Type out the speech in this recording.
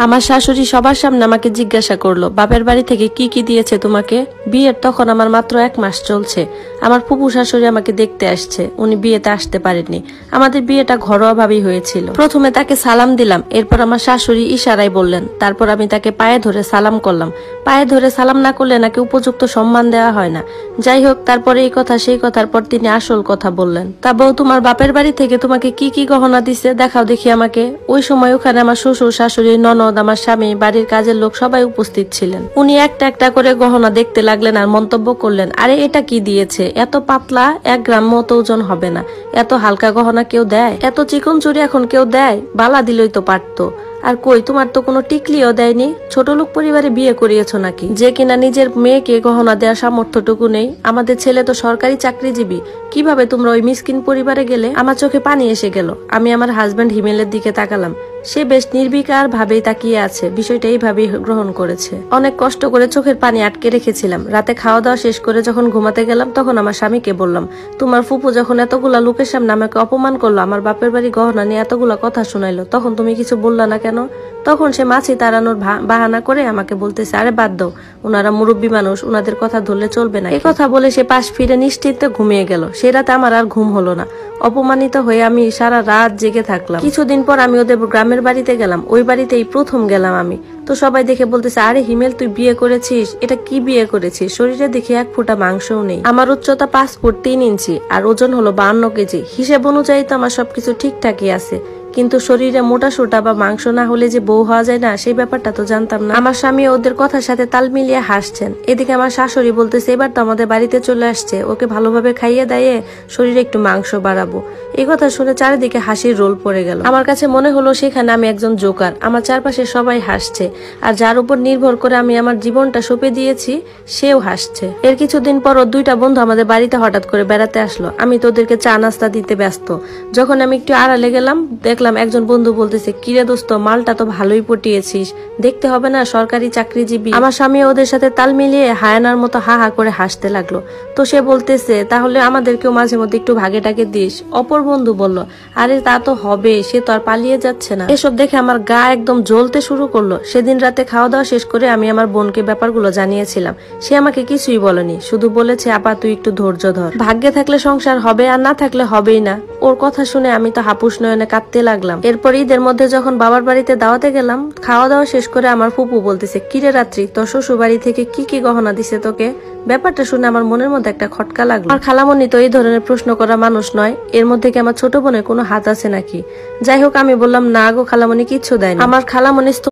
আমার শাশুড়ি সবার সামনে আমাকে জিজ্ঞাসা করলো, বাপের বাড়ি থেকে কি কি দিয়েছে তোমাকে? বিয়ের তখন আমার মাত্র 1 মাস চলছে। আমার ফুপু শাশুড়ি আমাকে দেখতে আসছে, উনি বিয়েতে আসতে পারেননি। আমাদের বিয়েটা ঘরোয়া ভাবেই হয়েছিল। প্রথমে তাকে সালাম দিলাম, এরপর আমার শাশুড়ি ইশারায় বললেন, তারপর আমি তাকে পায়ে ধরে সালাম করলাম। পায়ে ধরে সালাম না করলে নাকি উপযুক্ত সম্মান দেওয়া হয় না। যাই হোক, তারপরে এই কথা সেই কথার পর তিনি আসল কথা বললেন, তা বউ, তোমার বাপের বাড়ি থেকে তোমাকে কি কি গহনা দিছে দেখাও দেখি আমাকে। ওই সময় ওখানে আমার শ্বশুর শাশুড়ি, ননদ, আমার স্বামী, বাড়ির কাজের লোক সবাই উপস্থিত ছিলেন। উনি একটা একটা করে গহনা দেখতে লাগলেন আর মন্তব্য করলেন, আরে এটা কি দিয়েছে? এত পাতলা, 1 গ্রাম মতো ওজন হবে না। এত হালকা গহনা কেউ দেয়? এত চিকন চুরি এখন কেউ দেয়? বালা দিলই তো পারতো। আর কই, তোমার তো কোনো টিকলিও দেয়নি। ছোট লোক পরিবারে বিয়ে করিয়েছো নাকি, যে কিনা নিজের মেয়েকে গহনা দেওয়ার সামর্থ্যটুকু নেই? আমাদের ছেলে তো সরকারি চাকরিজীবী, কিভাবে তোমরা ওই মিসকিন পরিবারে গেলে? আমার চোখে পানি এসে গেল। আমি আমার হাজবেন্ড হিমেলের দিকে তাকালাম। সে বেশ নির্বিকার ভাবেই তাকিয়ে আছে, বিষয়টা এইভাবেই গ্রহণ করেছে। অনেক কষ্ট করে চোখের পানি আটকে রেখেছিলাম। রাতে খাওয়া দাওয়া শেষ করে যখন ঘুমাতে গেলাম, তখন আমার স্বামীকে বললাম, তোমার ফুপু যখন এতগুলা লোকের সামনে আমাকে অপমান করলো, আমার বাপের বাড়ি গহনা নিয়ে এতগুলা কথা শোনাইলো, তখন তুমি কিছু বললা না কেন? তখন সে মাছি তাড়ানোর বাহানা করে আমাকে বলতেছে, আরে বাদ দাও, ওনারা মুরব্বী মানুষ, ওনাদের কথা ধরলে চলবে না। এই কথা বলে সে পাশ ফিরে নিশ্চিন্তে ঘুমিয়ে গেল। সে রাতে আমার আর ঘুম হলো না। অপমানিত হয়ে আমি সারা রাত জেগে থাকলাম। কিছুদিন পর আমি ওদের গ্রামের বাড়িতে গেলাম। ওই বাড়িতেই প্রথম গেলাম আমি। তো সবাই দেখে বলতেছে, আরে হিমেল, তুই বিয়ে করেছিস? এটা কি বিয়ে করেছিস? শরীরে দেখি 1 ফোঁটা মাংসও নেই। আমার উচ্চতা 5 ফুট 3 ইঞ্চি আর ওজন হলো 52 কেজি। হিসেব অনুযায়ী তো আমার সবকিছু ঠিকঠাকই আছে, কিন্তু শরীরে মোটা সোটা বা মাংস না হলে যে বউ হওয়া যায় না, সেই ব্যাপারটা তো জানতাম না। আমার স্বামী ওদের কথার সাথে তাল মিলিয়ে হাসছেন। এদিকে আমার শাশুড়ি বলতেছে, এবার তো আমাদের বাড়িতে চলে আসছে, ওকে ভালোভাবে খাইয়ে দাইয়ে শরীরে একটু মাংস বাড়াবো। এই কথা শুনে চারিদিকে হাসির রোল পড়ে গেল। আমার কাছে মনে হলো সেখানে আমি একজন জোকার। আমার চারপাশে সবাই হাসছে, আর যার উপর নির্ভর করে আমি আমার জীবনটা সঁপে দিয়েছি সেও হাসছে। এর কিছুদিন পর 2টা বন্ধু আমাদের বাড়িতে হঠাৎ করে বেড়াতে আসলো। আমি তো ওদেরকে চা নাস্তা দিতে ব্যস্ত। যখন আমি একটু আড়ালে গেলাম, দেখলাম একজন বন্ধু বলতেছে, কিরে দোস্ত, মালটা তো ভালোই পটিয়েছিস, দেখতে হবে না সরকারি চাকরিজীবী। আমার স্বামী ওদের সাথে তাল মিলিয়ে হায়ানার মতো হা হা করে হাসতে লাগলো। তো সে বলতেছে, তাহলে আমাদেরকেও মাঝে মধ্যে একটু ভাগে টাগে দিস। অপর বন্ধু বলল, আরে তা তো হবে, সে তো আর পালিয়ে যাচ্ছে না। এসব দেখে আমার গা একদম জ্বলতে শুরু করলো। সেদিন রাতে খাওয়া দাওয়া শেষ করে আমি আমার বোনকে ব্যাপারগুলো জানিয়েছিলাম। সে আমাকে কিছুই বলেনি, শুধু বলেছে, আপা তুই একটু ধৈর্য ধর, ভাগ্যে থাকলে সংসার হবে, আর না থাকলে হবেই না। ওর কথা শুনে আমি তো হাপুস নয়নে কাঁদতে লাগলাম। এরপর ঈদের মধ্যে যখন বাবার বাড়িতে দাওয়াতে গেলাম, খাওয়া দাওয়া শেষ করে আমার ফুপু বলতেছে, কিরে রাত্রি, তোর শ্বশুর বাড়ি থেকে কি কি গহনা দিছে তোকে? ব্যাপারটা শুনে আমার মনের মধ্যে একটা খটকা লাগলো। আর খালামণি তো এই ধরনের প্রশ্ন করা মানুষ নয়, এর মধ্যে কি আমার ছোট বোনের কোনো হাত আছে নাকি? যাই হোক, আমি বললাম, না গো খালামণি, কিচ্ছু দেয়নি। আমার খালামণি